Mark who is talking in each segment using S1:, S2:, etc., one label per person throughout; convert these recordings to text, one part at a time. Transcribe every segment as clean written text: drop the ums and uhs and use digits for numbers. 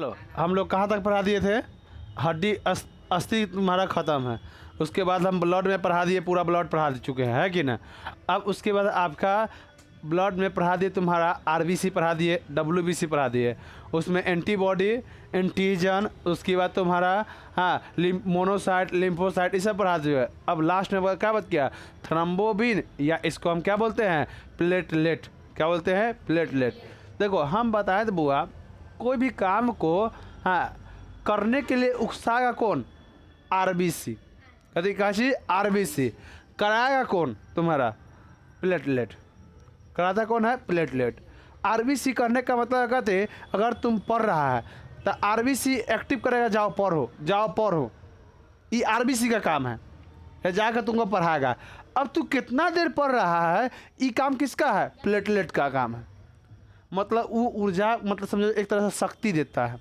S1: चलो हम लोग कहाँ तक पढ़ा दिए थे? हड्डी अस्थि तुम्हारा ख़त्म है। उसके बाद हम ब्लड में पढ़ा दिए, पूरा ब्लड पढ़ा चुके हैं, है कि ना। अब उसके बाद आपका ब्लड में पढ़ा दिए, तुम्हारा आरबीसी पढ़ा दिए, डब्ल्यूबीसी पढ़ा दिए, उसमें एंटीबॉडी, एंटीजन, उसके बाद तुम्हारा मोनोसाइट, लिम्फोसाइट, ये सब पढ़ा दिए। अब लास्ट में क्या बात किया? थ्रोम्बोबिन, या इसको हम क्या बोलते हैं? प्लेटलेट। क्या बोलते हैं? प्लेटलेट। देखो हम बताएं तो बुआ, कोई भी काम को करने के लिए उकसाएगा कौन? आरबीसी। कभी काशी आरबीसी। कराएगा कौन? तुम्हारा प्लेटलेट। कराता कौन है? प्लेटलेट। आरबीसी करने का मतलब कहते, अगर तुम पढ़ रहा है तो आरबीसी एक्टिव करेगा, जाओ पढ़ो, जाओ पढ़ो। ये आरबीसी का काम है, जाकर तुमको पढ़ाएगा। अब तू कितना देर पढ़ रहा है, ये काम किसका है? प्लेटलेट का काम है। मतलब वो ऊर्जा, मतलब समझो एक तरह से शक्ति देता है।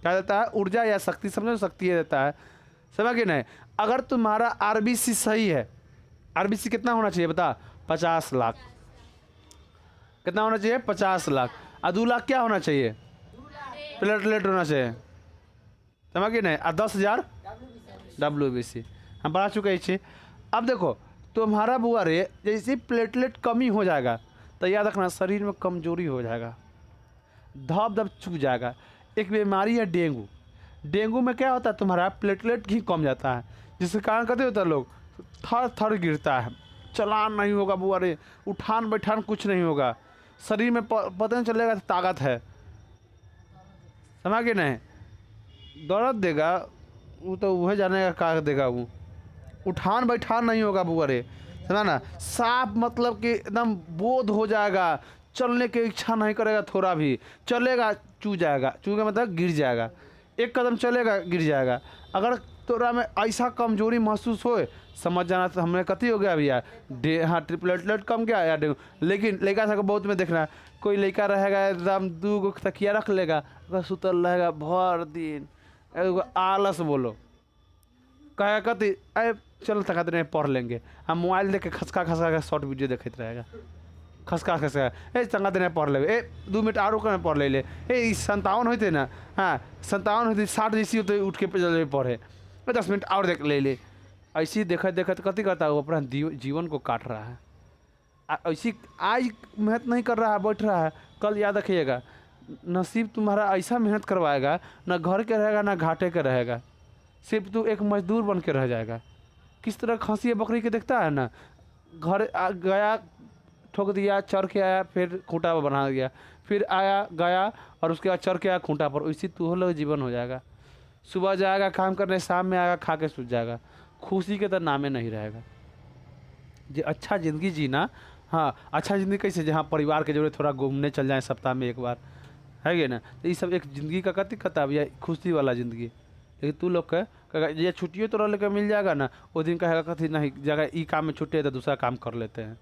S1: क्या देता है? ऊर्जा या शक्ति, समझो शक्ति देता है, समझ गए नहीं। अगर तुम्हारा आरबीसी सही है, आरबीसी कितना होना चाहिए बता? 50 लाख। कितना होना चाहिए? 50 लाख। और 2 लाख क्या होना चाहिए? प्लेटलेट होना चाहिए, समझ गए नहीं। और 10,000 डब्ल्यूबीसी हम पढ़ा चुके हैं। अब देखो तुम्हारा बुआ रे, जैसे प्लेटलेट कमी हो जाएगा तो याद रखना शरीर में कमजोरी हो जाएगा, धप धप चुक जाएगा। एक बीमारी है डेंगू। डेंगू में क्या होता है? तुम्हारा प्लेटलेट ही कम जाता है, जिसके कारण कहते होता है लोग थर थर गिरता है, चलान नहीं होगा बुआ रे, उठान बैठान कुछ नहीं होगा, शरीर में पता नहीं चलेगा ताकत है, समझ के नहीं। दर्द देगा वो तो वह जाने का देगा, वो उठान बैठान नहीं होगा बुआ रे, समझा ना। साफ मतलब कि एकदम बोध हो जाएगा, चलने की इच्छा नहीं करेगा, थोड़ा भी चलेगा चू जाएगा, चू का मतलब गिर जाएगा, एक कदम चलेगा गिर जाएगा। अगर तोरा में ऐसा कमजोरी महसूस हो, समझ जाना तो हमने कति हो गया भैया, प्लेटलेट कम गया या डेंगू। लेकिन लड़का सबको बहुत में देखना, कोई लड़का रहेगा एकदम 2 गो तकिया रख लेगा, अगर सुतल रहेगा भर दिन, आलस बोलो, कहेगा कति अरे चल तक दिन पढ़ लेंगे। हम मोबाइल देख के खसका खसका के शॉर्ट वीडियो देखते रहेगा, खसका खसका चंगा दिन पढ़ ले, 2 मिनट और कर पढ़ ले। 57 होते ना, 57 होती 60 जैसी होते, उठ के पढ़े 10 मिनट और देख ले। ऐसी देखते देखते कति करता है वो अपना जीवन को काट रहा है। ऐसी आज मेहनत नहीं कर रहा है, बैठ रहा है, कल याद रखिएगा नसीब तुम्हारा ऐसा मेहनत करवाएगा, ना घर के रहेगा ना घाटे के रहेगा, सिर्फ तू एक मजदूर बन के रह जाएगा। किस तरह खसी बकरी के देखता है ना, घर गया ठोक दिया, चढ़ के आया, फिर खूंटा पर बना दिया, फिर आया गया और उसके बाद चढ़ के आया खूंटा पर। उसी तू लोग जीवन हो जाएगा। सुबह जाएगा काम करने, शाम में आएगा खा के सूझ जाएगा, खुशी के तो नामे नहीं रहेगा। जो अच्छा ज़िंदगी जीना, अच्छा ज़िंदगी कैसे? जहाँ परिवार के जरूरत, थोड़ा घूमने चल जाए सप्ताह में 1 बार, है कि ना। तो ये सब एक ज़िंदगी का कति कता भैया, खुशी वाला ज़िंदगी। लेकिन तू लोग का ये छुट्टियों तो लेकर मिल जाएगा ना, वो दिन कहेगा कथी नहीं जगह ई काम में छुट्टी है तो दूसरा काम कर लेते हैं।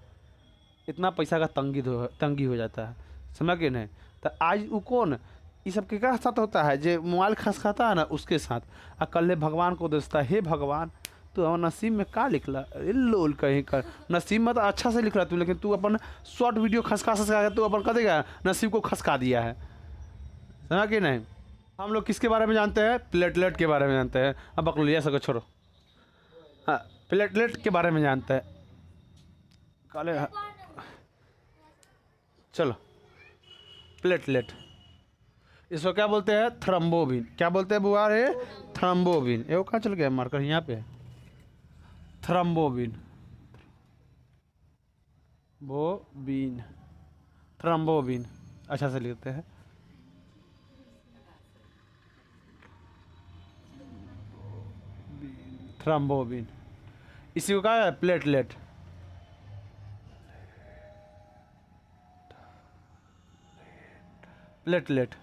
S1: इतना पैसा का तंगी हो जाता है, समझ के नहीं। तो आज वो कौन ये सब के साथ होता है? जो मोबाइल खस खाता है ना, उसके साथ। और कल भगवान को दोस्ता, हे भगवान तू हमारे नसीब में का लिखला, लोल कहीं कर नसीब में तो अच्छा से लिख रहा तू, लेकिन तू अपन शॉर्ट वीडियो खसका तू अपन कर देगा, नसीब को खसका दिया है, समझा कि नहीं। हम लोग किसके बारे में जानते हैं? प्लेटलेट के बारे में जानते हैं। अब बकलोलिया सको छोड़ो, प्लेटलेट के बारे में जानते हैं। काले चलो प्लेटलेट, इसको क्या बोलते हैं? थ्रोम्बोबिन। क्या बोलते हैं बुआ रे? थ्रोम्बोबिन। ये वो कहाँ चल गया मार्कर? यहाँ पे है थ्रोम्बोबिन, बोबिन, थ्रोम्बोबिन। अच्छा से लिखते हैं, थ्रोम्बोबिन। इसी को कहा है प्लेटलेट। प्लेटलेट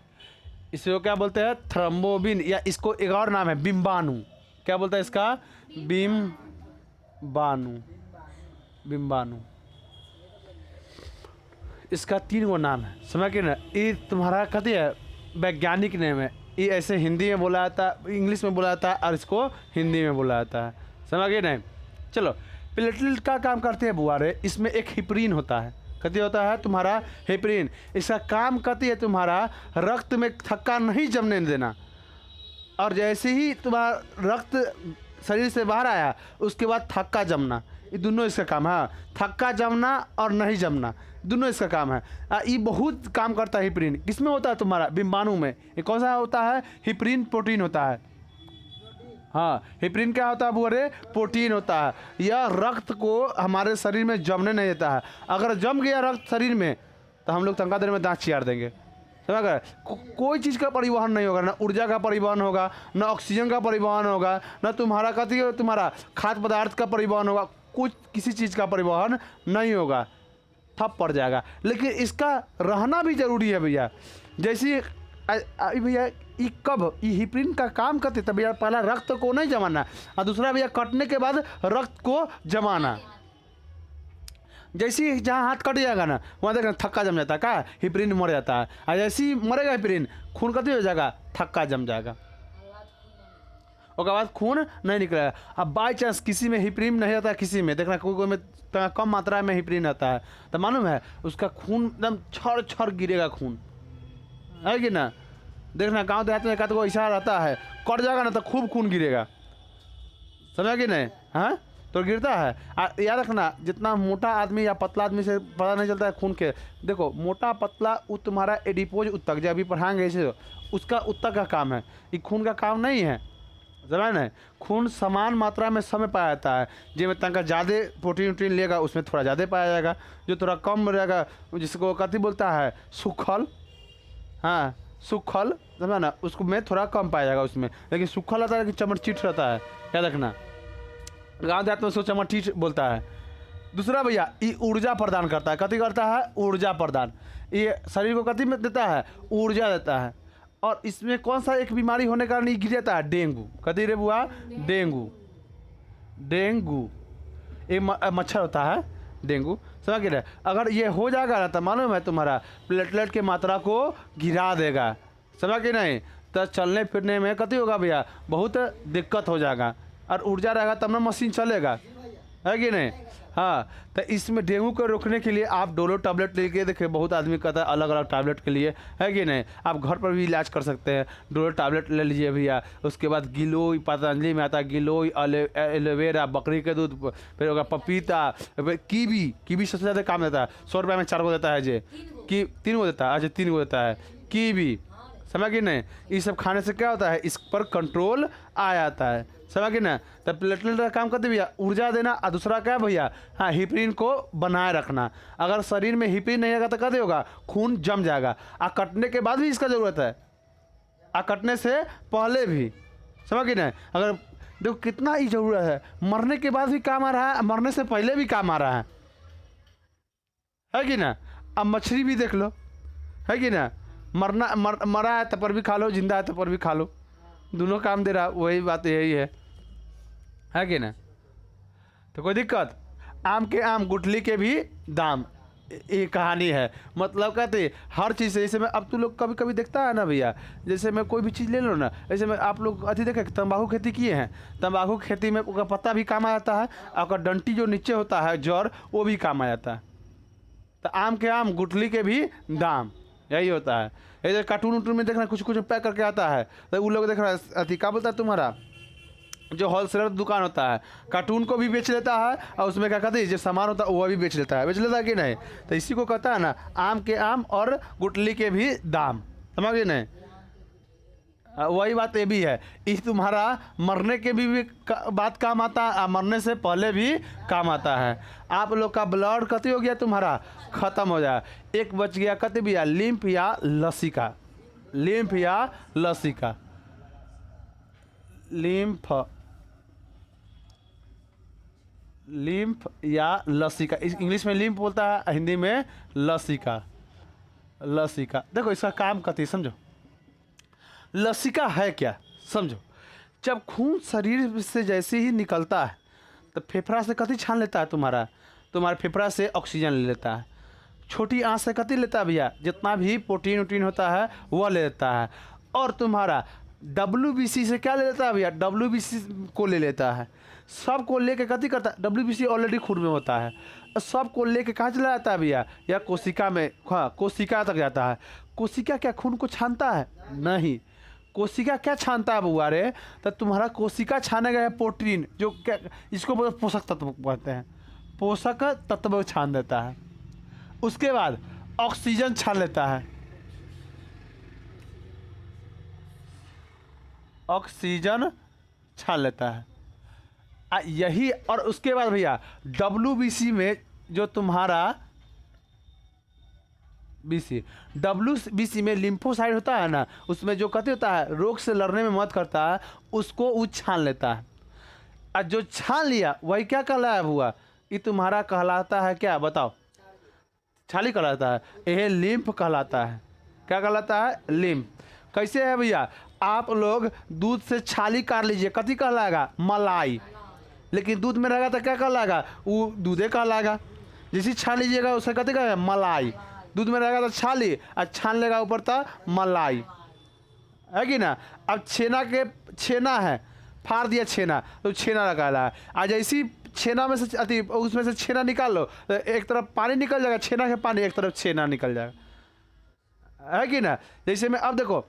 S1: इसको क्या बोलते हैं? थ्रोम्बोबिन, या इसको एक और नाम है बिम्बाणु। क्या बोलता है इसका? बिम्बाणु। बिम्बाणु, इसका 3 गो नाम है, समझ के ना। ये तुम्हारा कहती है वैज्ञानिक नेम है। ये ऐसे हिंदी में बोला जाता है, इंग्लिश में बोला जाता है, और इसको हिंदी में बोला जाता है, समझ गए नहीं। चलो प्लेटलेट का काम करते हैं बुआ रे, इसमें एक हिप्रीन होता है। कति होता है तुम्हारा हेपरिन। इसका काम कति है तुम्हारा रक्त में थक्का नहीं जमने देना, और जैसे ही तुम्हारा रक्त शरीर से बाहर आया उसके बाद थक्का जमना, ये दोनों इसका काम है। थक्का जमना और नहीं जमना दोनों इसका काम है। ये बहुत काम करता है हिपरिन। किसमें होता है तुम्हारा बिम्बाणु में। ये कौन सा होता है, हिपरिन प्रोटीन होता है। हाँ, हिपरिन क्या होता है बुरे, प्रोटीन होता है। यह रक्त को हमारे शरीर में जमने नहीं देता है। अगर जम गया रक्त शरीर में तो हम लोग तंगा देर में दांत चियार देंगे, समझ गए। कोई चीज़ का परिवहन नहीं होगा, ना ऊर्जा का परिवहन होगा, ना ऑक्सीजन का परिवहन होगा, ना तुम्हारा कति तुम्हारा खाद्य पदार्थ का परिवहन होगा, कुछ किसी चीज़ का परिवहन नहीं होगा, ठप पड़ जाएगा। लेकिन इसका रहना भी जरूरी है भैया। जैसे भैया ये कब ये हिपरिन का काम करते तब भैया पहला रक्त को नहीं जमाना, और दूसरा भैया कटने के बाद रक्त को जमाना। जैसे ही जहाँ हाथ कट जाएगा ना वहाँ देखना थक्का जम जाता है, क्या हिपरिन मर जाता है। और जैसे ही मरेगा हिपरिन खून कति हो जाएगा, थक्का जम जाएगा, उसके बाद खून नहीं निकलेगा। अब बाई चांस किसी में हिपरिन नहीं रहता, किसी में देखना कोई में कम मात्रा में हिपरिन रहता है तो मालूम है उसका खून एकदम छर छर गिरेगा, खून है कि ना। देखना गांव देहात में कहते ऐसा रहता है, कट जाएगा ना तो खूब खून गिरेगा, समझा कि नहीं। हाँ तो गिरता है। याद रखना जितना मोटा आदमी या पतला आदमी से पता नहीं चलता है खून के। देखो मोटा पतला वो तुम्हारा एडिपोज उत्तक जो अभी पढ़ाएंगे इसे, उसका उत्तक का काम है, ये खून का काम नहीं है, समझ नहीं। खून समान मात्रा में समय पाया जाता है, जिसमें तंका ज़्यादा प्रोटीन वोटीन लेगा उसमें थोड़ा ज़्यादा पाया जाएगा, जो थोड़ा कम रहेगा जिसको कति बोलता है सूखल, हाँ सूखल, समझा ना, उसको में थोड़ा कम पाया जाएगा उसमें। लेकिन सूखल रहता है कि चमड़चीट रहता है, याद रखना। गाँव देहात में उसको चमड़चीट बोलता है। दूसरा भैया ये ऊर्जा प्रदान करता है, कति करता है, ऊर्जा प्रदान। ये शरीर को कति में देता है, ऊर्जा देता है। और इसमें कौन सा एक बीमारी होने का कारण ये गिर जाता है, डेंगू। कति रे बुआ, डेंगू। डेंगू ये मच्छर होता है डेंगू, समझ गए। अगर ये हो जाएगा ना तो मालूम है तुम्हारा प्लेटलेट की मात्रा को गिरा देगा, समझ के नहीं। तो चलने फिरने में कति होगा भैया, बहुत दिक्कत हो जाएगा। और ऊर्जा रहेगा तब ना मशीन चलेगा, है कि नहीं। हाँ तो इसमें डेंगू को रोकने के लिए आप डोलो टैबलेट लेके देखिए, बहुत आदमी कहता है अलग अलग टैबलेट के लिए, है कि नहीं। आप घर पर भी इलाज कर सकते हैं, डोलो टैबलेट ले लीजिए भैया। उसके बाद गिलोय, पतंजलि में आता है गिलोय, एलोवेरा, बकरी के दूध, फिर होगा पपीता, कीवी सबसे ज़्यादा काम देता है। 100 रुपये में 4 गो देता है जे, कि 3 गो देता है, अच्छा 3 गो देता है कीवी, समझ कि नहीं। ये सब खाने से क्या होता है, इस पर कंट्रोल आ जाता है, समझ कि ना। तब प्लेटलेट का काम करते भैया ऊर्जा देना, और दूसरा क्या भैया, हाँ हिपरिन को बनाए रखना। अगर शरीर में हिपरिन नहीं आएगा तो क्या होगा, खून जम जाएगा। और कटने के बाद भी इसका ज़रूरत है, और कटने से पहले भी, समझ कि नहीं। अगर देखो कितना ही ज़रूरत है, मरने के बाद भी काम आ रहा है, मरने से पहले भी काम आ रहा है कि ना। अब मछली भी देख लो, है कि ना, मरा है तब पर भी खा लो, जिंदा है तब पर भी खा लो, दोनों काम दे रहा। वही बात यही है कि ना। तो कोई दिक्कत, आम के आम गुठली के भी दाम, ये कहानी है। मतलब कहते हर चीज़ से, जैसे मैं अब तो लोग कभी कभी देखता है ना भैया, जैसे मैं कोई भी चीज़ ले लो ना, जैसे मैं आप लोग अति देखे तंबाकू खेती किए हैं, तंबाकू खेती में उसका पत्ता भी काम आ जाता है, और डंटी जो नीचे होता है जड़ वो भी काम आ जाता है। तो आम के आम गुठली के भी दाम, यही होता है। ये कार्टून उटून में देखना कुछ कुछ पैक करके आता है, तो वो लोग देख रहा है अति क्या बोलता है तुम्हारा, जो होलसेलर दुकान होता है कार्टून को भी बेच लेता है, और उसमें क्या कहते हैं जो सामान होता है वो भी बेच लेता है कि नहीं। तो इसी को कहता है ना आम के आम और गुठली के भी दाम, समझिए नहीं। वही बात ये भी है, इस तुम्हारा मरने के भी बात काम आता है, मरने से पहले भी काम आता है। आप लोग का ब्लड कति हो गया तुम्हारा, ख़त्म हो जाए। एक बच गया कति भी, लिम्फ या लसिका, लिम्फ या लसिका, लिम्फ या लसिका। इंग्लिश में लिम्फ बोलता है, हिंदी में लसिका। लसिका देखो इसका काम कति समझो, लसिका है क्या समझो। जब खून शरीर से जैसे ही निकलता है तो फेफड़ा से कति छान लेता है तुम्हारा फेफड़ा से ऑक्सीजन ले लेता है। छोटी आँख से कति लेता है भैया, जितना भी प्रोटीन वोटीन होता है वह ले लेता है। और तुम्हारा WBC से क्या ले लेता है भैया, WBC को ले लेता है, सब को लेके कथी करता है, WBC ऑलरेडी खून में होता है, सब को लेके कहाँ चला जाता है भैया, या कोशिका में, हाँ कोशिका तक जाता है। कोशिका क्या खून को छानता है, नहीं। कोशिका क्या छानता है बुआ रे, तो तुम्हारा कोशिका छाने गया प्रोटीन, जो क्या इसको पोषक तत्व कहते हैं, पोषक तत्व छान देता है। उसके बाद ऑक्सीजन छान लेता है, ऑक्सीजन छान लेता है यही। और उसके बाद भैया WBC में जो तुम्हारा WBC में लिम्फोसाइट होता है ना, उसमें जो कहते होता है रोग से लड़ने में मदद करता है, उसको वो छान लेता है। और जो छान लिया वही क्या कहलाया हुआ, ये तुम्हारा कहलाता है क्या बताओ, छाली कहलाता है, यह लिम्फ कहलाता है। क्या कहलाता है, लिम्फ। कैसे है भैया, आप लोग दूध से छाली काट लीजिए, कथी कहलाएगा, मलाई। लेकिन दूध में रहेगा तो क्या कहलाएगा, वो दूधे कहलाएगा। जैसे छान लीजिएगा उसे कथी कहेगा, मलाई। दूध में रहेगा तो छाली, और छान लेगा ऊपर तो मलाई, है कि ना। अब छेना है, फाड़ दिया छेना, तो छेना कहला है। आज ऐसी छेना में से अति उसमें से छेना निकाल लो, तो एक तरफ पानी निकल जाएगा, छेना के पानी, एक तरफ छेना निकल जाएगा, है कि ना। जैसे में अब देखो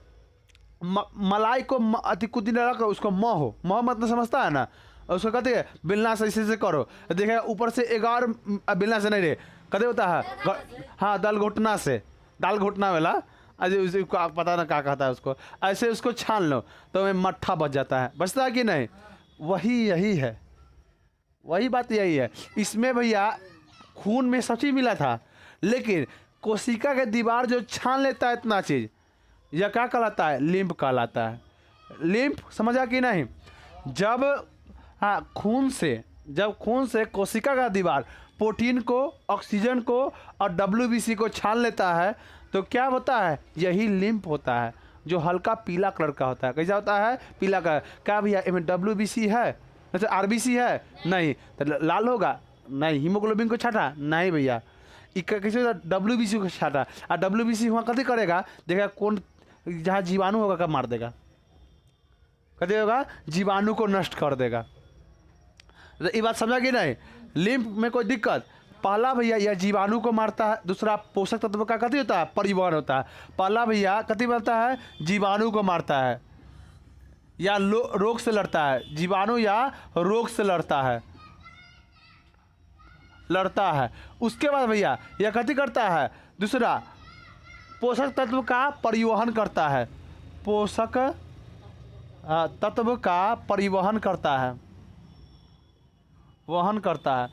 S1: मलाई को अति कुछ दिन रखो, उसको मह मतलब समझता है ना, उसको कहते हैं बेलना से ऐसे करो, देखेगा ऊपर से 11 बेलना से नहीं रे, कहते होता है हाँ दाल घोटना से, दाल घोटना वाला, अरे उसको पता ना क्या कहता है उसको, ऐसे उसको छान लो तो में मट्ठा बच जाता है, बचता है कि नहीं। वही यही है, वही बात यही है। इसमें भैया खून में सब चीज़ मिला था, लेकिन कोशिका के दीवार जो छान लेता है इतना चीज़, यह क्या कहलाता है, लिम्फ कहलाता है। लिम्फ समझा कि नहीं। जब खून से कोशिका का दीवार प्रोटीन को, ऑक्सीजन को और WBC को छान लेता है, तो क्या होता है, यही लिम्फ होता है, जो हल्का पीला कलर का होता है। कैसा होता है, पीला कलर। क्या भैया इसमें WBC है, अच्छा RBC है, नहीं तो लाल होगा, नहीं। हीमोग्लोबिन को छाटा, नहीं भैया। कैसे WBC को छाटा, और WBC वहाँ कथी करेगा, देखेगा कौन जहाँ जीवाणु होगा का मार देगा, कथी होगा, जीवाणु को नष्ट कर देगा। ये बात समझा कि नहीं। लिम्फ में कोई दिक्कत, पहला भैया यह जीवाणु को मारता है, दूसरा पोषक तत्व का कथी होता है, परिवहन होता है। पहला भैया कथी मारता है, जीवाणु को मारता है, या रोग से लड़ता है, जीवाणु या रोग से लड़ता है। उसके बाद भैया यह कथी करता है, दूसरा पोषक तत्व का परिवहन करता है, पोषक तत्व का परिवहन करता है, वहन करता है।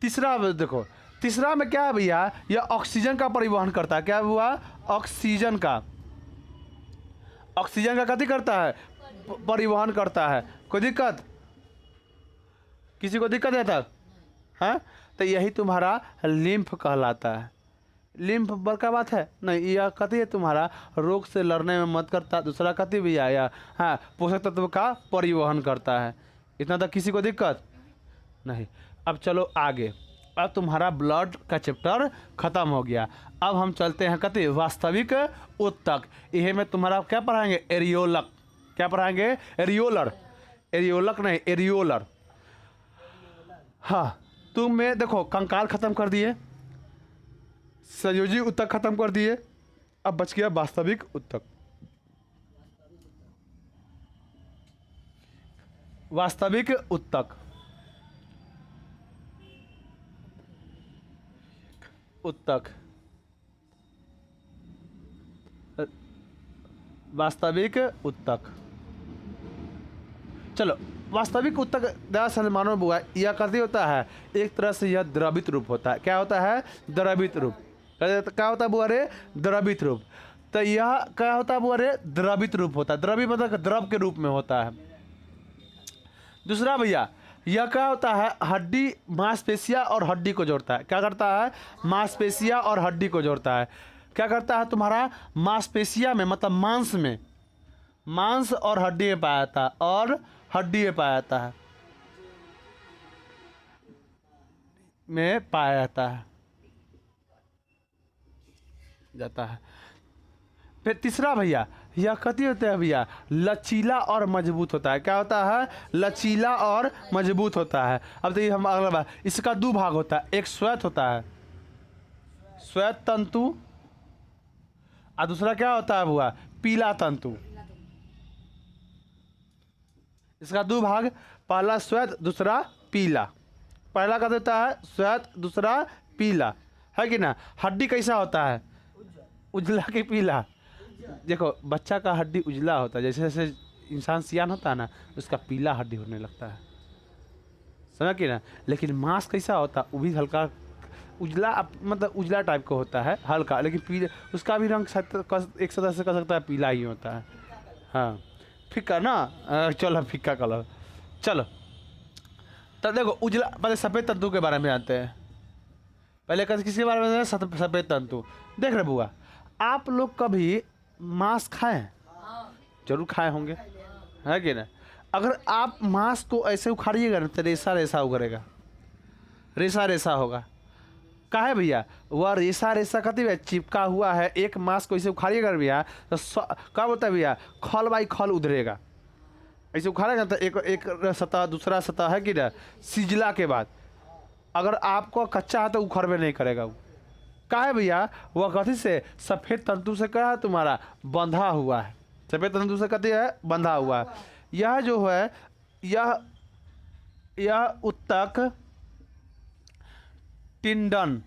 S1: तीसरा देखो, तीसरा में क्या है भैया, यह ऑक्सीजन का परिवहन करता है। क्या हुआ, ऑक्सीजन का कथी करता है, परिवहन करता है। कोई दिक्कत, किसी को दिक्कत है तब, हाँ, तो यही तुम्हारा लिम्फ कहलाता है। लिम्फ बड़का बात है नहीं, यह कथी है, तुम्हारा रोग से लड़ने में मदद करता है। दूसरा कथी भैया, या हाँ पोषक तत्व का परिवहन करता है। इतना तक किसी को दिक्कत नहीं। अब चलो आगे, अब तुम्हारा ब्लड का चैप्टर खत्म हो गया। अब हम चलते हैं कथी, वास्तविक ऊतक। यह में तुम्हारा क्या पढ़ाएंगे, एरियोलक। क्या पढ़ाएंगे, एरियोलर, एरियोलक नहीं, एरियोलर। हाँ, तुम में देखो कंकाल खत्म कर दिए, संयोजी ऊतक खत्म कर दिए, अब बच गया वास्तविक ऊतक। वास्तविक ऊतक, वास्तविक ऊतक। चलो, वास्तविक ऊतक दरअसल मानो बुआ यह कथी होता है, एक तरह से यह द्रवित रूप होता है। क्या होता है, द्रवित रूप। क्या होता है बुआ रे, द्रवित रूप। तो यह क्या होता है बुआ रे, द्रवित रूप होता है। द्रवित मतलब द्रव के रूप में होता है। दूसरा भैया यह क्या होता है, हड्डी, मांसपेशिया और हड्डी को जोड़ता है। क्या करता है, मांसपेशिया और हड्डी को जोड़ता है। क्या करता है, तुम्हारा मांसपेशिया में मतलब मांस में, मांस और हड्डी में पाया जाता है, और हड्डी में पाया जाता है, में पाया जाता है। फिर तीसरा भैया यह कथी होता है भैया, लचीला और मजबूत होता है। क्या होता है, लचीला और मजबूत होता है। अब देखिए हम अगला बात, इसका दो भाग होता है, एक श्वेत होता है, श्वेत तंतु, और दूसरा क्या होता है हुआ, पीला तंतु। इसका दो भाग, पहला श्वेत दूसरा पीला। पहला का देता है श्वेत दूसरा पीला, है कि ना। हड्डी कैसा होता है, उजला कि पीला। देखो बच्चा का हड्डी उजला होता है, जैसे जैसे इंसान सियान होता है ना, उसका पीला हड्डी होने लगता है, समझ कि ना। लेकिन मांस कैसा होता है, वो भी हल्का उजला, मतलब उजला टाइप का होता है हल्का, लेकिन पीले, उसका भी रंग एक सदा से कह सकता है पीला ही होता है। हाँ फिक्का ना, चलो फिक्का कलर। चलो तो देखो उजला, पहले सफ़ेद तंतु के बारे में जानते हैं। पहले किसके बारे में, सफ़ेद तंतु। देख रहे बुआ, आप लोग कभी मांस खाएं, जरूर खाए होंगे, है कि ना। अगर आप मांस को ऐसे उखाड़िएगा ना तो रेसा रेसा उगरेगा, रेसा रेसा होगा। का है भैया, वह रेसा रेसा कहते भैया चिपका हुआ है। एक मांस को ऐसे उखाड़िएगा भैया तो क्या बोलता है भैया, खल बाई खल उधरेगा। ऐसे उखाड़ेगा तो एक सतह दूसरा सतह, है कि ना। सिजला के बाद अगर आपको कच्चा है तो उखड़बे नहीं करेगा वो। का है भैया, वह कथी से, सफ़ेद तंतु से क्या है तुम्हारा, बंधा हुआ है। सफ़ेद तंतु से कथी है, बंधा हुआ है। यह जो है, यह उत्तक टिंडन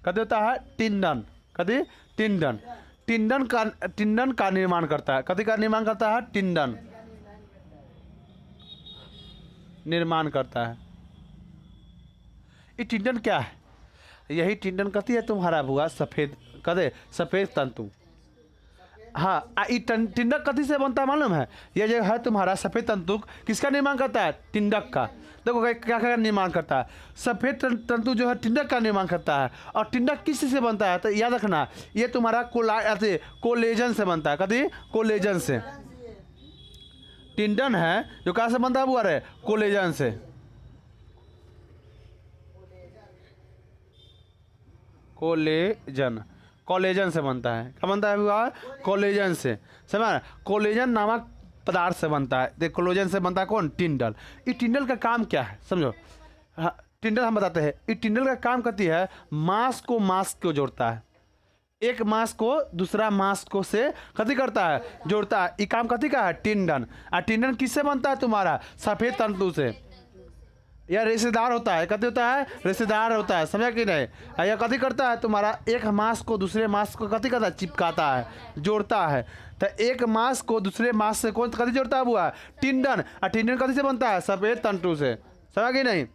S1: कथी होता है, टिंडन, कथी, टिंडन। टिंडन का निर्माण करता है। कथी का निर्माण करता है, टिंडन निर्माण करता है। ये टिंडन क्या है, यही टिंडन कथी है तुम्हारा बुआ, सफ़ेद कदे, सफ़ेद तंतु। हाँ, टिंडक कथी से बनता है मालूम है, यह जो है तुम्हारा सफ़ेद तंतु किसका निर्माण करता है, टिंडक का। देखो क्या क्या निर्माण करता है, सफ़ेद तंतु जो है टिंडक का निर्माण करता है। और टिंडक किस से बनता है, तो याद रखना, ये तुम्हारा कोलेजन से बनता है। कथी, कोलेजन से। टिंडन है जो कहाँ से बनता है बुआ रे, कोलेजन से। कोलेजन से बनता है। क्या बनता है बुआ, कोलेजन से, समझ। कोलेजन नामक पदार्थ से बनता है। देख कोलेजन से बनता है कौन, टिंडल। ये टिंडल का काम क्या है समझो। हाँ टिंडल हम बताते हैं। ये टिंडल का काम करती है, मांस को जोड़ता है। एक मांस को दूसरा मांस को से कथी करता है, जोड़ता है। ये काम कथी का है, टिंडन। और टिंडन किससे बनता है तुम्हारा, सफ़ेद तंतु से। यह रेशेदार होता है। कथी होता है, रेशेदार होता है, समझा कि नहीं। यह कथी करता है तुम्हारा, एक मांस को दूसरे मांस को कथी करता है, चिपकाता है, जोड़ता है। तो एक मांस को दूसरे मांस से कौन कथी जोड़ता है बुआ, टिंडन। और टिंडन कथी से बनता है, सफ़ेद तंतु से, समझा कि नहीं।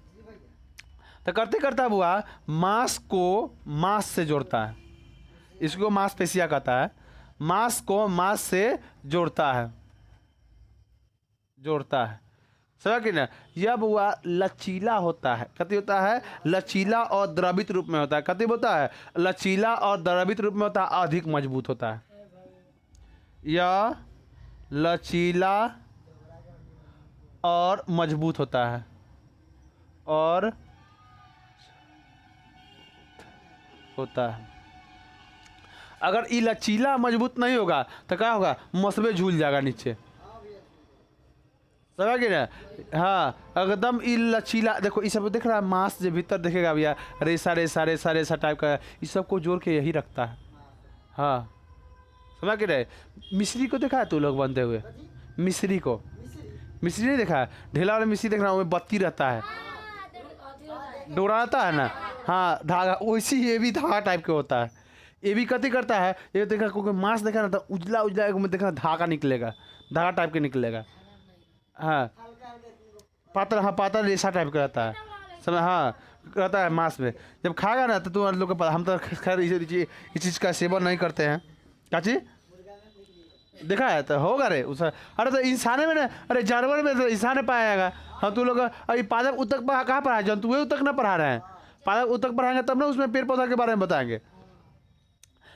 S1: तो करते करता बुआ, मांस को मांस से जोड़ता है। इसको मांसपेशिया कहता है। मांस को मांस से जोड़ता है, समझा कि ना। यह बुआ लचीला होता है। कथी होता है, लचीला और द्रवित रूप में होता है। कथी होता है, लचीला और द्रवित रूप में होता है, अधिक मजबूत होता है। यह लचीला और मजबूत होता है, और होता है। अगर ये लचीला मजबूत नहीं होगा तो क्या होगा, मसबे झूल जाएगा नीचे, समझा कि ना। हाँ एकदम ये लचीला। देखो ये सब देख रहा है, मांस जो भीतर देखेगा भैया, रेसा रेसा रेसा रेसा टाइप का, इस सब को जोड़ के यही रखता है। हाँ समझा कि नहीं। मिश्री को देखा है तू लोग बनते हुए, मिश्री नहीं देखा है, ढेला वाला मिश्री देख रहा हूँ, बत्ती रहता है, डोरा रहता है ना। हाँ धागा, वैसी ये भी धागा टाइप के होता है। ये भी कथी करता है, ये देखा कोई मांस देखा ना तो उजला उजला एक में देखा धागा निकलेगा, धागा टाइप के निकलेगा। हाँ पातर, हाँ पातर रेशा टाइप का रहता है, समझ। हाँ रहता है मांस में। जब खाएगा ना तो तुम लोग को, हम तो खैर इस चीज़ का सेवन नहीं करते हैं। क्या चीज़ देखा है तो होगा रे उस, अरे तो इंसाने में ना, अरे जानवर में तो इंसान पाएगा। हाँ तू लोग अरे पादप उत्तक कहाँ पढ़ा है, जंतुएं उत्तक ना पढ़ा रहे हैं। पादप उत्तक पढ़ाएंगे तब ना उसमें पेड़ पौधा के बारे में बताएंगे।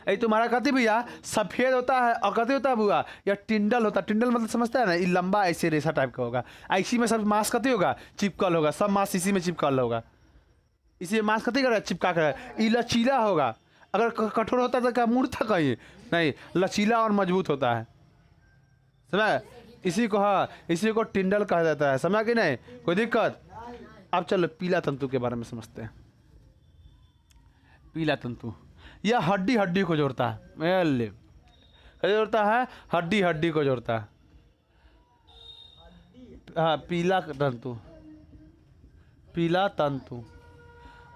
S1: ये तुम्हारा कथी भैया, सफ़ेद होता है। और कथी होता है बुआ, या टिंडल होता है। टिंडल मतलब समझता है ना, ये लंबा ऐसे रेशा टाइप का होगा। इसी में सब मांस कथी होगा, चिपकल होगा, सब मांस इसी में चिपकल होगा। इसी में मांस कथी करेगा, चिपका कर। ये लचीला होगा। अगर कठोर होता तो क्या मुड़ता कहीं नहीं, लचीला और मजबूत होता है। समझ? इसी को, हाँ, इसी को टिंडल कहा जाता है, समझा कि नहीं? कोई दिक्कत? अब चलो पीला तंतु के बारे में समझते हैं। पीला तंतु यह हड्डी हड्डी को जोड़ता है, जोड़ता है, हड्डी हड्डी को जोड़ता है। हाँ, पीला तंतु, पीला तंतु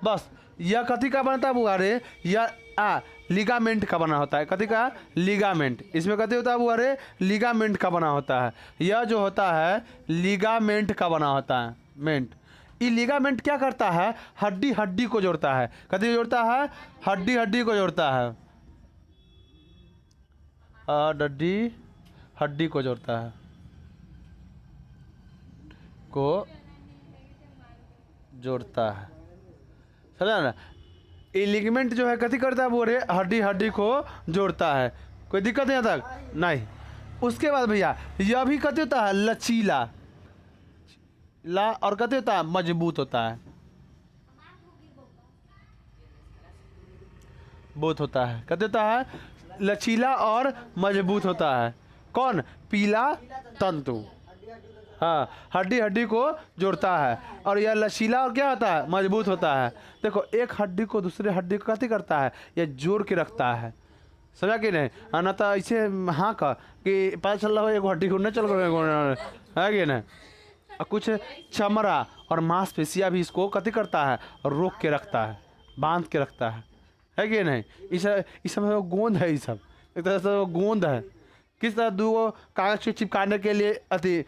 S1: बस। यह कथी का बनता है बुआ रे? यह लिगामेंट का बना होता है। कथी का? लिगामेंट। इसमें कथी होता है बुआ रे? लिगामेंट का बना होता है। यह जो होता है लिगामेंट का बना होता है, मेंट। ये लिगामेंट क्या करता है? हड्डी हड्डी को जोड़ता है। कथी जोड़ता है? हड्डी हड्डी को जोड़ता है, हड्डी हड्डी को जोड़ता है, को जोड़ता है, समझा ना? ये लिगामेंट जो है कथी करता है वो रे? हड्डी हड्डी को जोड़ता है। कोई दिक्कत नहीं यहाँ तक? नहीं। उसके बाद भैया यह भी कथी होता है? लचीला, ला, और कथी होता है? मजबूत होता है, बोत होता है। कथी होता है? लचीला और मजबूत होता है। कौन? पीला तंतु। हाँ, हड्डी हड्डी को जोड़ता है, और यह लचीला और क्या होता है? मजबूत होता है। देखो, एक हड्डी को दूसरे हड्डी को कथी करता है? यह जोड़ के रखता है, समझा कि नहीं? ना तो ऐसे हाँ का कि पता चल रहा हो एक हड्डी को नहीं चल रहा है कि नहीं? कुछ चमड़ा और मांसपेशियाँ भी इसको कथी करता है? रोक के रखता है, बांध के रखता है कि नहीं? इस सब गोंद है, ये सब एक तरह से गोंद है। किस तरह दो कागज को चिपकाने के लिए अति,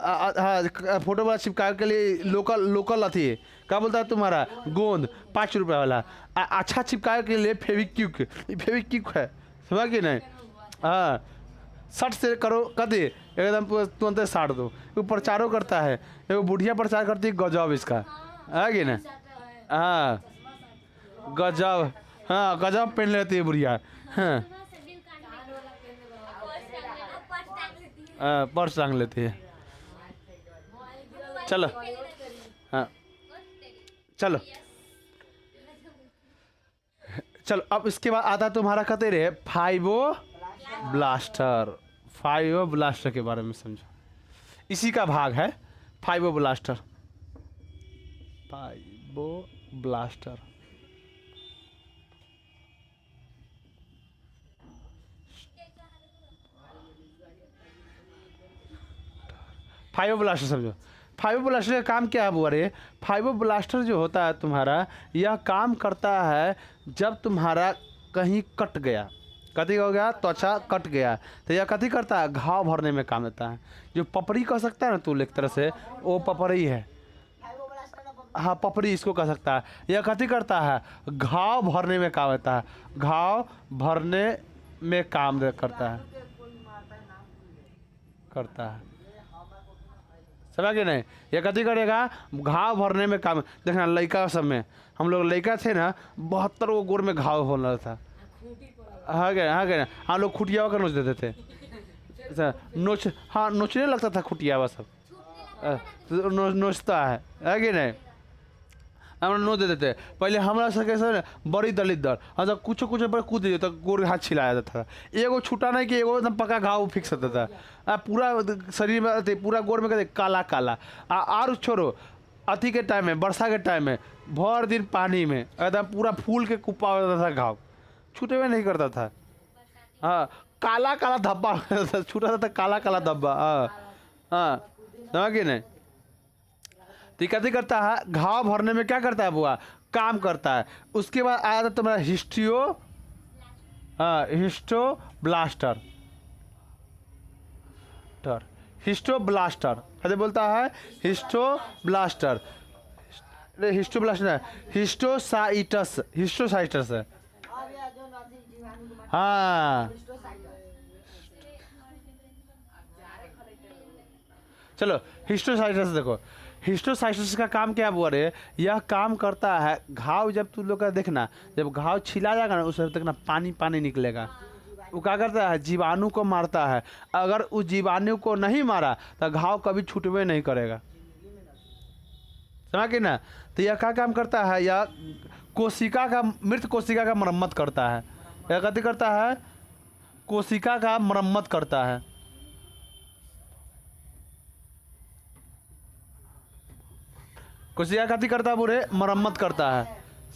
S1: हाँ, फोटो वाला चिपकाने के लिए लोकल अथी है, क्या बोलता है तुम्हारा? गोंद, 5 रुपये वाला। अच्छा चिपकाने के लिए फेविक्विक, फेविक्विक है, समझा कि नहीं? हाँ, सट से करो कदे एकदम तुरंत साट दो। वो प्रचारों करता है, वो बुढ़िया प्रचार करती है, गजब इसका है कि ना? हाँ, गजब, हाँ, गजब पहन लेती है बुढ़िया। हाँ, पर्स टांग लेती है। चलो, हाँ, चलो चलो। अब इसके बाद आता तुम्हारा कहते रहे फाइबो ब्लास्टर। फाइबो ब्लास्टर के बारे में समझो, इसी का भाग है फाइबो ब्लास्टर। फाइबो ब्लास्टर, फाइबो ब्लास्टर समझो। फाइबो ब्लास्टर का काम क्या है बुआ रे? फाइबो ब्लास्टर जो होता है तुम्हारा, यह काम करता है जब तुम्हारा कहीं कट गया, कथी हो गया? त्वचा कट गया, तो यह कथी करता है? घाव भरने में काम देता है। जो पपड़ी कह सकता है ना तू एक तरह से, वो पपड़ी है। हाँ, पपड़ी इसको कह सकता है। यह कथी करता है? घाव भरने में काम देता है, घाव भरने में काम करता है, समझा कि नहीं? ये कथी करेगा? घाव भरने में काम। देखना लड़का सब में, हम लोग लड़का थे ना, 72 को गोर में घाव होना था। हाँ गए, हाँ गए, हम लोग खुटियावा का नोच देते थे, नोच, हाँ, नोचने लगता था खुटियावा सब, नोचता है कि नहीं? हम नोच देते थे पहले। हमारा सबके सर बड़ी दलित दर, अच्छा कुछ कुछ पर कूद देता, गोर हाथ छिला जाता था। एगो छूटा नहीं कि एगो एकदम पका घाव फिक्स होता था। पूरा शरीर में, पूरा गोर में कहते काला काला। और छोड़ो, अति के टाइम में, वर्षा के टाइम में, भर दिन पानी में एकदम पूरा फूल के कुप्पा होता था, घाव छूटे हुए नहीं करता था। हाँ, काला काला धब्बा छूटा था, काला काला धब्बा। हाँ हाँ, समझ कि नहीं? तो कथी करता है? घाव भरने में क्या करता है बुआ? काम करता है। उसके बाद आया था तुम्हारा हिस्टोब्लास्टर। हिस्टोब्लास्टर कथी बोलता है? हिस्टोब्लास्टर, हिस्टोब्लास्टर, हिस्टोसाइटस, हिस्टोसाइटस है। हाँ, चलो हिस्टोसाइटस देखो। हिस्टोसाइटस का काम क्या हुआ रे? यह काम करता है, घाव जब तू लोग का देखना, जब घाव छिला जाएगा ना, उसमें देखना पानी पानी निकलेगा। वो क्या करता है? जीवाणु को मारता है। अगर उस जीवाणु को नहीं मारा तो घाव कभी छूटवे नहीं करेगा, समझ कि ना? तो यह क्या काम करता है? यह कोशिका का, मृत कोशिका का मरम्मत करता है। यह कथी करता है? कोशिका का मरम्मत करता है। कोशिका कथी करता है बुरे, मरम्मत करता है,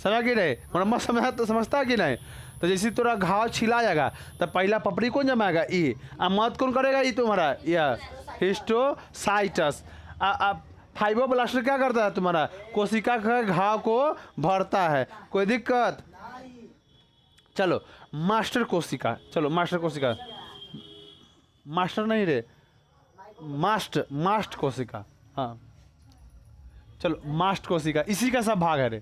S1: समझ कि नहीं, मरम्मत समझता है कि नहीं। तो जैसे तोरा घाव छिला जाएगा तो पहला पपड़ी कौन जमाएगा, ई, मत कौन करेगा, ई तुम्हारा यह हिस्टोसाइटस। फाइब्रोब्लास्ट क्या करता है तुम्हारा, कोशिका का घाव को भरता है, कोई दिक्कत। चलो मास्टर कोशिका, चलो मास्टर कोशिका, मास्टर नहीं रे, मास्ट कोशिका, हाँ चलो मास्ट कोशिका, इसी का सब भाग है रे,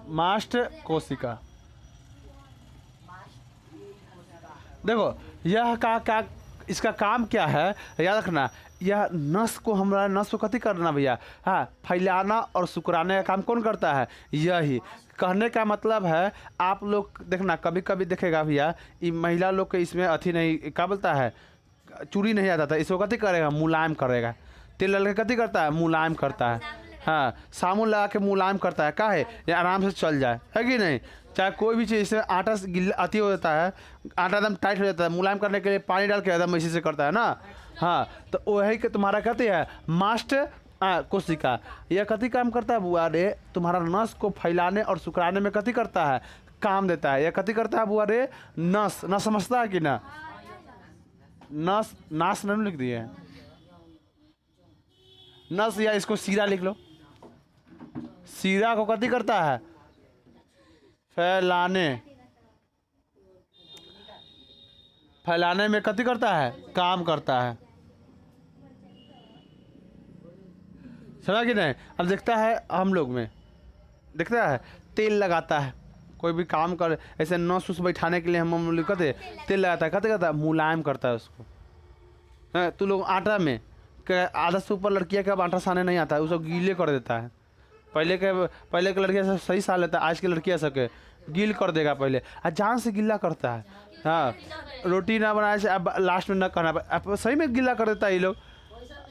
S1: मास्ट कोशिका। देखो यह का इसका काम क्या है, याद रखना, यह नस को, हमारा नस को कथी करना भैया, हाँ फैलाना और सुकराने का काम कौन करता है, यही। कहने का मतलब है, आप लोग देखना कभी कभी देखेगा भैया, ये महिला लोग के इसमें अथी नहीं, क्या बोलता है, चूड़ी नहीं आता था, इसको कथी करेगा, मुलायम करेगा। तेल लगा के कथी करता है, मुलायम करता है, हाँ साबुन लगा के मुलायम करता है, का है ये आराम से चल जाए, है कि नहीं। चाहे कोई भी चीज़, इससे आटा से गिल्ला अति हो जाता है, आटा एकदम टाइट हो जाता है, मुलायम करने के लिए पानी डाल के एकदम इसी से करता है ना, हाँ तो वही के तुम्हारा कहते हैं मास्ट कोशिका। यह कथी काम करता है बुआ रे, तुम्हारा नस को फैलाने और सुकराने में कथी करता है, काम देता है। यह कथी करता है बुआ रे, नस समझता है कि ना, नास नहीं लिख दिए, नस, या इसको सीरा लिख लो, सीरा को कथी करता है, फैलाने में कथी करता है, काम करता है, समझा कि नहीं। अब देखता है हम लोग में, देखता है तेल लगाता है, कोई भी काम कर, ऐसे नस उस बैठाने के लिए हम लोग कहते तेल लगाता है, कहते करता है मुलायम करता है उसको। तू लोग आटा में आधा से ऊपर लड़कियाँ का आटा साने नहीं आता है, उसको गीले कर देता है। पहले के लड़कियाँ सब सही सा लेता है, आज की लड़कियाँ सबके गील कर देगा पहले, जान से गिल्ला करता है, हाँ रोटी ना बनाए से अब लास्ट में ना करना, अब सही में गिल्ला कर देता है ये लोग,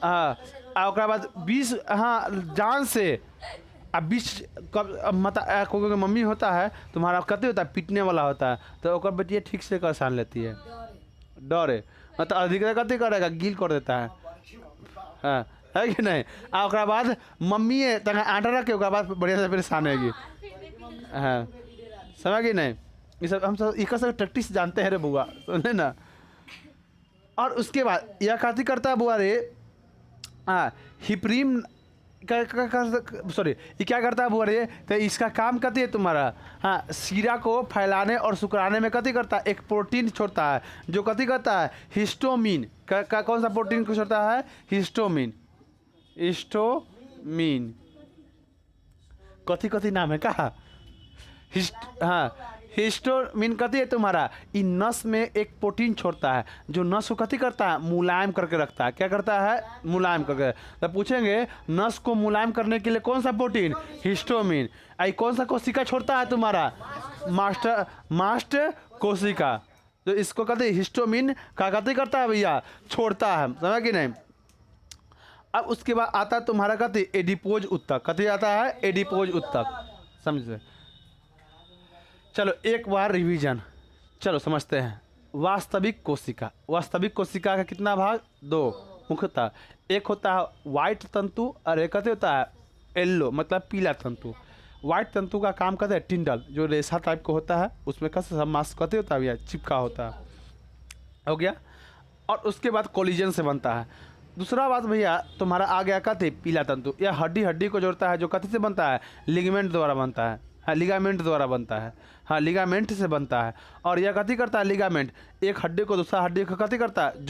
S1: हाँ और बाद 20, हाँ जान से। अब 20 कब कोई मम्मी होता है तुम्हारा, कते होता है पीटने वाला होता है, तो ओकर बेटिया ठीक से कर सान लेती है, डरे तो अधिक कते करेगा, गील कर देता है, हाँ है कि नहीं। और बाद मम्मी तक आटा रख के बाद बढ़िया से फिर सानेगी, हाँ समझ कि नहीं। ये सब हम सब एक सब प्रैक्टिस जानते हैं रे बुआ, सुने ना। और उसके बाद यह कथी करता है बुआ रे, हाँ हिप्रीम सॉरी ये क्या करता है बुआ रे, तो इसका काम कथी है तुम्हारा, हाँ सीरा को फैलाने और सुकराने में कथी करता है, एक प्रोटीन छोड़ता है, जो कथी करता है, हिस्टोमिन। कौन सा प्रोटीन को छोड़ता है, हिस्टोमिन, हिस्टोमिन कथी नाम है कहा, हाँ हिस्टोमिन कथी है तुम्हारा, इन नस में एक प्रोटीन छोड़ता है, जो नस को कथी करता है, मुलायम करके रखता है। क्या करता है, मुलायम करके। तो पूछेंगे नस को मुलायम करने के लिए कौन सा प्रोटीन, हिस्टोमिन। आई कौन सा कोशिका छोड़ता है तुम्हारा, मास्ट कोशिका, तो इसको कहते हैं हिस्टोमिन का कथी करता है भैया, छोड़ता है, समझा कि नहीं। अब उसके बाद आता है तुम्हारा कहते एडिपोज उत्तक, कथी आता है, एडिपोज उत्तक, समझे। चलो एक बार रिवीजन, चलो समझते हैं। वास्तविक कोशिका, वास्तविक कोशिका का कितना भाग, 2 मुख्यतः, एक होता है वाइट तंतु और एक कहते होता है येलो मतलब पीला तंतु। वाइट तंतु का काम करते हैं टिंडल, जो रेशा टाइप का होता है, उसमें कैसे सब मांस कहते होता है भैया, चिपका होता है, हो गया। और उसके बाद कोलिजन से बनता है। दूसरा बात भैया तुम्हारा आ गया कहते पीला तंतु, यह हड्डी को जोड़ता है, जो कथी से बनता है, लिगामेंट द्वारा बनता है, हाँ लिगामेंट द्वारा बनता है, हाँ लिगामेंट से बनता है। और यह कथी करता है, लिगामेंट एक हड्डी को दूसरा हड्डी को कथी करता है,